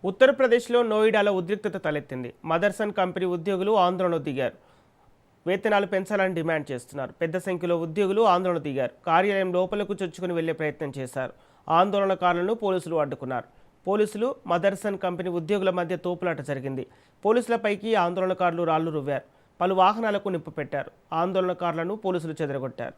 ఉత్తరప్రదేశ్లో నోయిడాలో ఉద్రిక్తత తలెత్తింది. మదర్సన్ కంపెనీ ఉద్యోగులు ఆందోళనకు దిగారు. వేతనాలు పెంచాలని డిమాండ్ చేస్తున్నారు. పెద్ద సంఖ్యలో ఉద్యోగులు ఆందోళన దిగారు. కార్యాలయం లోపలకు చొచ్చుకుని వెళ్లే ప్రయత్నం చేశారు. ఆందోళనకారులను పోలీసులు అడ్డుకున్నారు. పోలీసులు మదర్సన్ కంపెనీ ఉద్యోగుల మధ్య తోపులాట జరిగింది. పోలీసులపైకి ఆందోళనకారులు రాళ్లు రువ్వారు. పలు వాహనాలకు నిప్పు పెట్టారు. ఆందోళనకారులను పోలీసులు చెదరగొట్టారు.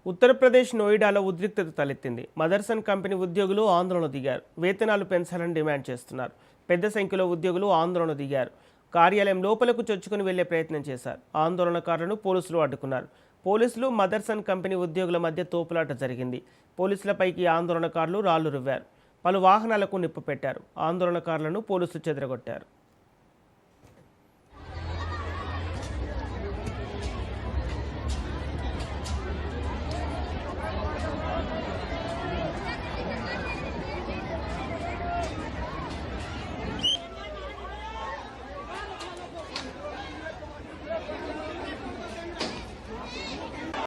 ఉత్తరప్రదేశ్ నోయిడాలో ఉద్రిక్తత తలెత్తింది. మదర్సన్ కంపెనీ ఉద్యోగులు ఆందోళన దిగారు. వేతనాలు పెంచాలని డిమాండ్ చేస్తున్నారు. పెద్ద సంఖ్యలో ఉద్యోగులు ఆందోళన దిగారు. కార్యాలయం లోపలకు చొచ్చుకుని వెళ్లే ప్రయత్నం చేశారు. ఆందోళనకారులను పోలీసులు అడ్డుకున్నారు. పోలీసులు మదర్సన్ కంపెనీ ఉద్యోగుల మధ్య తోపులాట జరిగింది. పోలీసులపైకి ఆందోళనకారులు రాళ్లు రువ్వారు. పలు వాహనాలకు నిప్పు పెట్టారు. ఆందోళనకారులను పోలీసులు చెదరగొట్టారు.